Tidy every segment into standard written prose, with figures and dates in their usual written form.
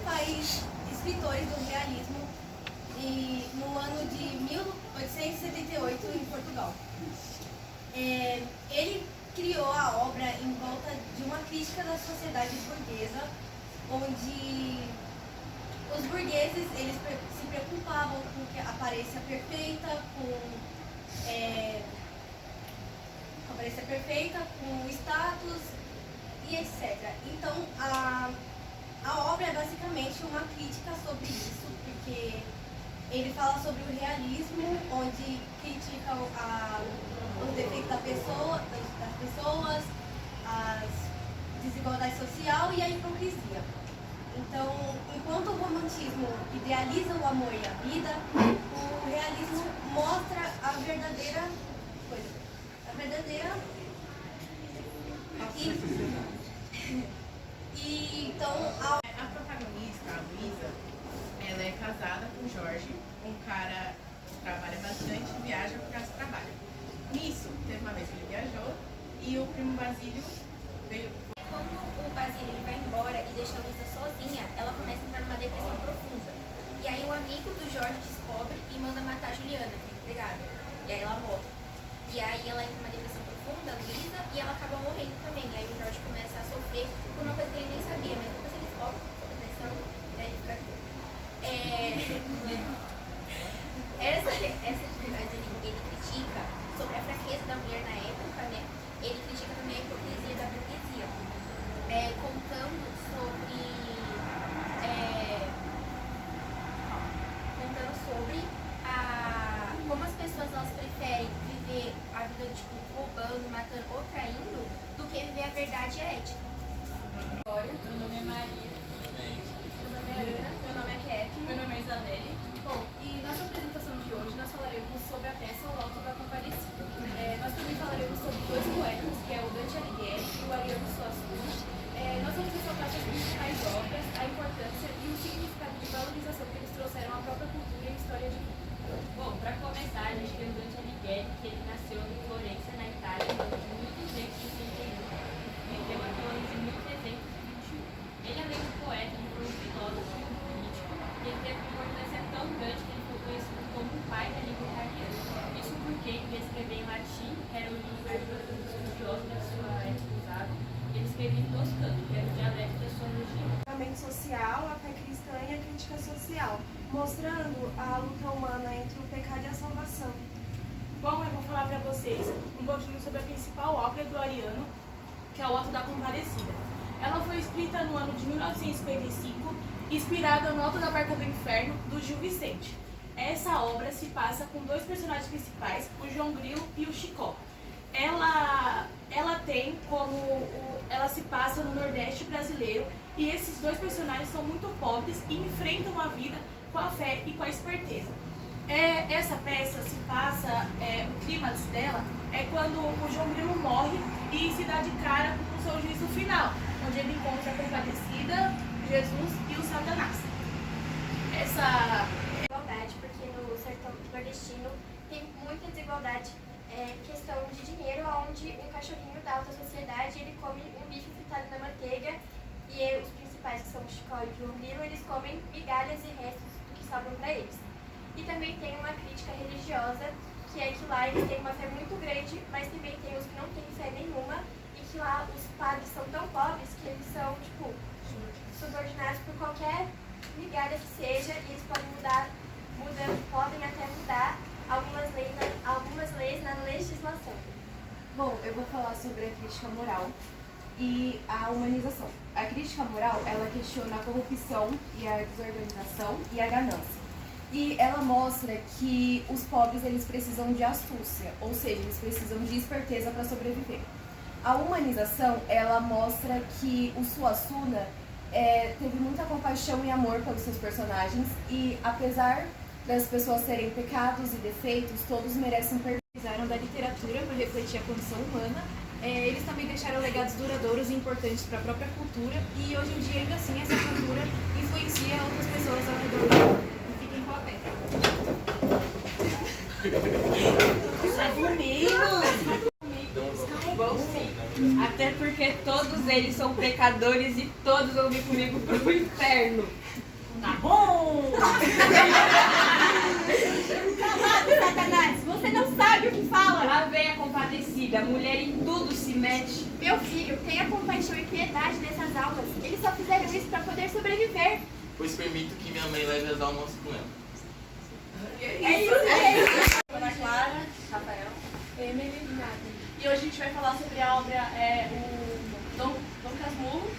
principais escritores do realismo no ano de 1878 em Portugal. Ele criou a obra em volta de uma crítica da sociedade burguesa, onde os burgueses eles se preocupavam com a aparência perfeita, com status e etc. Então, a obra é basicamente uma crítica sobre isso, porque ele fala sobre o realismo, onde critica os defeitos das pessoas, as desigualdades sociais e a hipocrisia. Então, enquanto o romantismo idealiza o amor e a vida, o realismo mostra a verdadeira coisa. Então, a protagonista, a Luísa, ela é casada com o Jorge, um cara que trabalha bastante e viaja por causa do trabalho. Nisso, teve uma vez que ele viajou e o primo Basílio veio. Quando o Basílio vai embora e deixa a Luísa sozinha, ela começa a entrar numa depressão profunda. E aí o amigo do Jorge descobre e manda matar a Juliana, que é empregada. E aí ela morre. E aí ela entra numa depressão profunda, a Luísa, e ela acaba morrendo também. E aí o Jorge começa a sofrer por uma coisa que ele nem sabia, mas depois ele descobre a depressão, né, ele fica... Essa atividade ele critica sobre a fraqueza da mulher na época, né? Ele critica também a hipocrisia da burguesia, contando sobre como as pessoas elas preferem viver a vida tipo roubando, matando ou traindo do que viver a verdade e a ética. Meu nome é Maria. Meu nome é Ana. Meu nome é Kevin. Meu nome é Isabelle. Bom, e nossa apresentação de hoje nós falaremos sobre a peça O Auto da Compadecida. Nós também falaremos sobre dois poetas, que é o Dante Alighieri e o Ariano Suassuna. Nós vamos ressaltar suas principais obras, a importância e o significado de valorização que eles trouxeram à própria cultura e história de vida. Bom, para começar, a gente tem o Dante Alighieri, que ele nasceu em Florença, na Itália, no ano de 1261. Viveu até o ano de 1321. Ele, além de poeta, ele foi um filósofo e um político, e ele teve uma importância tão grande que ele foi conhecido como o pai da língua italiana. Isso porque ele escrevia em latim, que era o língua estudiosa da sua época usada, e ele escrevia em toscano, que era o dialeto da sua região. Social, a fé cristã e a crítica social, mostrando a luta humana entre o pecado e a salvação. Bom, eu vou falar para vocês um pouquinho sobre a principal obra do Ariano, que é o Auto da Compadecida. Ela foi escrita no ano de 1955, inspirada no Auto da Barca do Inferno, do Gil Vicente. Essa obra se passa com dois personagens principais, o João Grilo e o Chicó. Ela se passa no Nordeste brasileiro e esses dois personagens são muito pobres e enfrentam a vida com a fé e com a esperteza. Essa peça se passa, o clímax dela é quando o João Grilo morre e se dá de cara com o seu juízo final, onde ele encontra a Compadecida, Jesus e o Satanás. Desigualdade, porque no sertão nordestino tem muita desigualdade. Questão de dinheiro, onde um cachorrinho da alta sociedade ele come um bife fritado na manteiga e os principais, que são o Chicó e o João Grilo, eles comem migalhas e restos do que sobram para eles. E também tem uma crítica religiosa, que é que lá eles têm uma fé muito grande, mas também tem os que não têm fé nenhuma, e que lá os padres são tão pobres que eles são, subordinados por qualquer migalha que seja, e eles podem podem até mudar algumas leis na legislação. Bom, eu vou falar sobre a crítica moral e a humanização. A crítica moral, ela questiona a corrupção e a desorganização e a ganância. E ela mostra que os pobres eles precisam de astúcia, ou seja, eles precisam de esperteza para sobreviver. A humanização, ela mostra que o Suassuna teve muita compaixão e amor pelos seus personagens e, apesar das pessoas terem pecados e defeitos, todos merecem perdão. Fizeram da literatura para refletir a condição humana. Eles também deixaram legados duradouros e importantes para a própria cultura e hoje em dia, ainda assim, essa cultura influencia outras pessoas ao redor do mundo. E fiquem com a peça. Até porque todos todos eles são pecadores e todos vão vir comigo pro inferno. Tá bom! Calado, Satanás! Você não sabe o que fala! A véia compadecida, a mulher em tudo se mete. Meu filho, tenha compaixão e piedade dessas almas. Eles só fizeram isso para poder sobreviver. Pois permito que minha mãe leve as almas com ela. É isso. Ana Clara, Rafael, Emily, e hoje a gente vai falar sobre a obra o Dom Casmurro,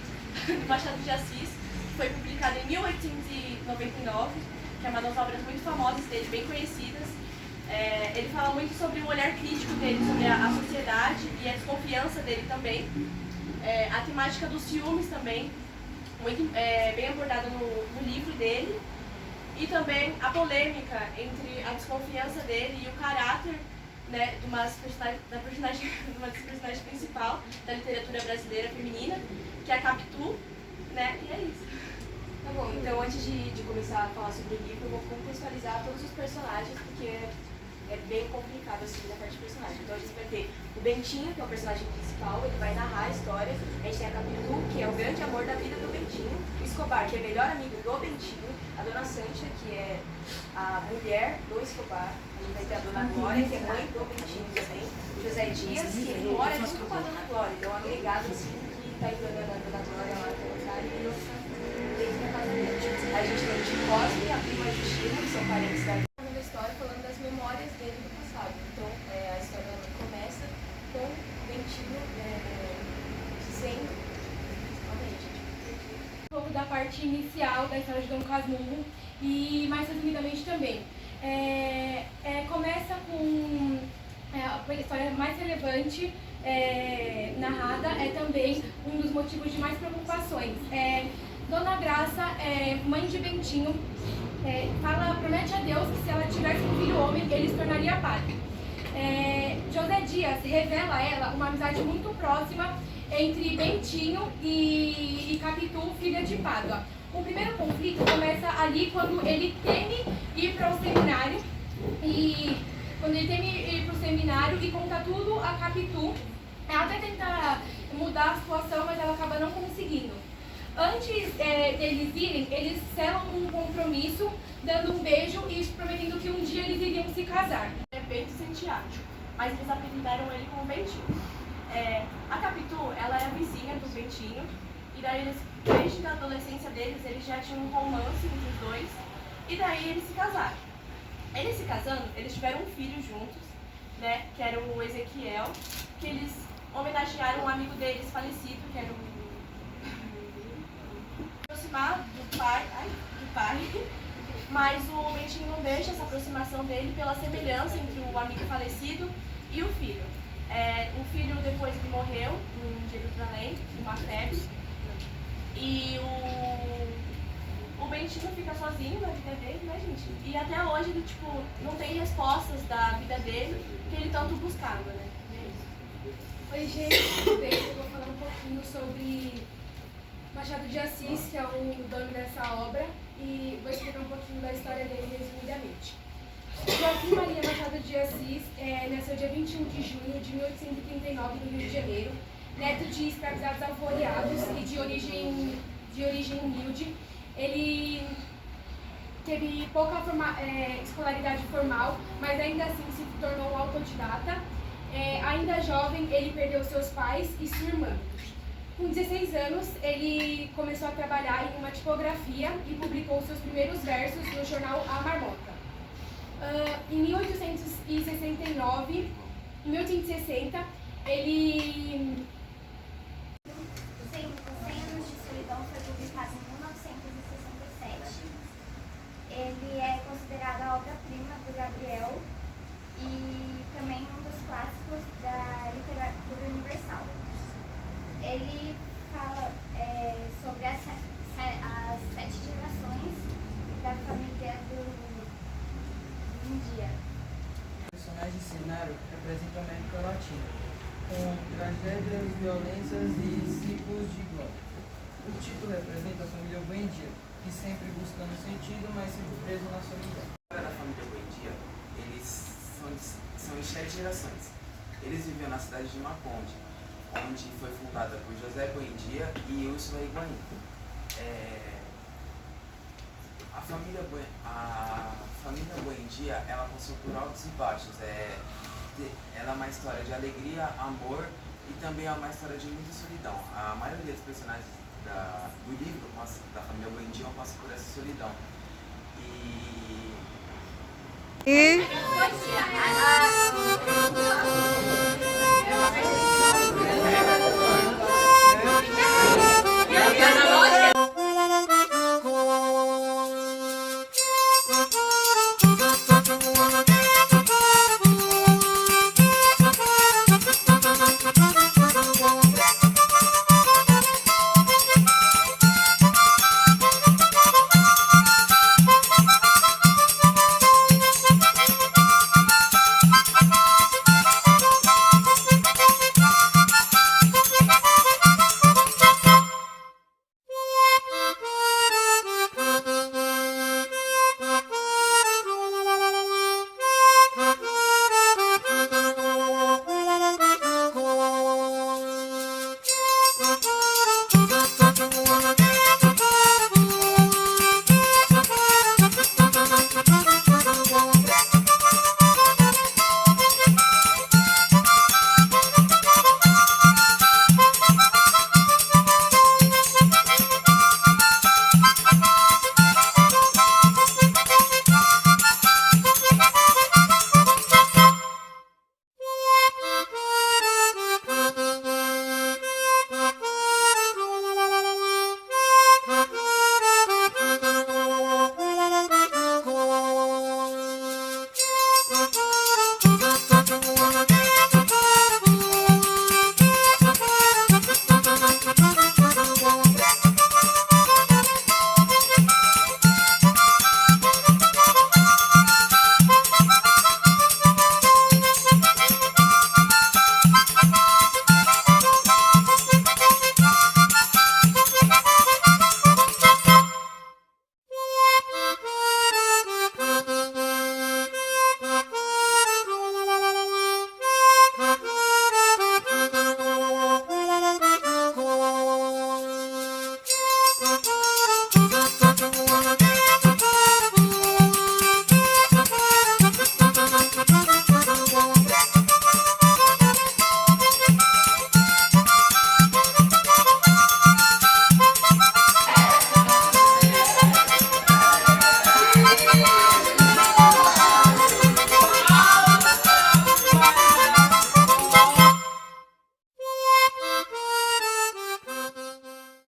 do Machado de Assis, que foi publicada em 1899, que é uma das obras muito famosas dele, bem conhecidas. Ele fala muito sobre o olhar crítico dele, sobre a sociedade e a desconfiança dele também. A temática dos ciúmes também, muito, bem abordada no livro dele. E também a polêmica entre a desconfiança dele e o caráter, né, de uma das personagens principal da literatura brasileira feminina, que é a Capitu, né, e é isso. Tá bom, então antes de começar a falar sobre o livro, eu vou contextualizar todos os personagens, porque é bem complicado assim na parte de personagem. Então a gente vai ter o Bentinho, que é o personagem principal, ele vai narrar a história. A gente tem a Capitu, que é o grande amor da vida do Bentinho, o Escobar, que é o melhor amigo do Bentinho, a Dona Sancha, que é a mulher do Escobar, a gente vai ter a Dona Glória, que é mãe do Bentinho também, o José Dias, que ele mora junto com a Dona Glória, então é um agregado assim que está enganando a Dona Glória lá no comentário e dentro da casa dele. A gente tem o Tio Cosme e a prima Justina, que são parentes da história, falando das memórias dele do passado. Então, a história começa com o Bentinho sendo um pouco da parte inicial da história de Dom Casmurro e mais resumidamente também. Começa com a história mais relevante narrada, é também um dos motivos de mais preocupações. Dona Graça, mãe de Bentinho, promete a Deus que se ela tivesse um filho homem, ele se tornaria padre. José Dias revela a ela uma amizade muito próxima entre Bentinho e Capitu, filha de Pádua. O primeiro conflito começa ali quando ele teme ir para o seminário e conta tudo a Capitu. Ela até tenta mudar a situação, mas ela acaba não conseguindo. Antes deles irem, eles selam um compromisso, dando um beijo e prometendo que um dia eles iriam se casar. É Bento Santiago, mas eles apelidaram ele como Bentinho. A Capitu, ela é a vizinha do Bentinho, e daí eles, desde a adolescência deles, eles já tinham um romance entre os dois, e daí eles se casaram. Eles se casando, eles tiveram um filho juntos, né, que era o Ezequiel, que eles homenagearam um amigo deles falecido, que era o aproximar do pai, mas o Bentinho não deixa essa aproximação dele pela semelhança entre o amigo falecido e o filho. O filho, depois que morreu, em Jerusalém, uma febre, e o Bentinho fica sozinho na vida dele, né, gente? E até hoje ele, não tem respostas da vida dele que ele tanto buscava, né? Oi, gente, tudo bem? Eu vou falar um pouquinho sobre Machado de Assis, que é o dono dessa obra, e vou explicar um pouquinho da história dele resumidamente. Joaquim Maria Machado de Assis nasceu dia 21 de junho de 1839 no Rio de Janeiro, neto de escravizados alforriados e de origem humilde. Ele teve pouca escolaridade formal, mas ainda assim se tornou um autodidata. Ainda jovem, ele perdeu seus pais e sua irmã. Com 16 anos, ele começou a trabalhar em uma tipografia e publicou seus primeiros versos no jornal A Marmota. Em 1860, ele... Os 100 Anos de Solidão foi publicado em 1967. Ele é considerado a obra-prima do Gabriel e também um dos clássicos da literatura universal. Ele fala sobre as 7 gerações da família do Índia. O personagem cenário representa a América Latina, com tragédias, violências e ciclos de glória. O título representa a família Buendia, que sempre buscando sentido, mas sempre preso na solidão. A história da família Buendia, eles são de 7 gerações. Eles viviam na cidade de Maconde, onde foi fundada por José Buendia e Úrsula Higuaín. A família Buendia, ela passou por altos e baixos. Ela é uma história de alegria, amor e também é uma história de muita solidão. A maioria dos personagens do livro, da família Buendia, passa por essa solidão. E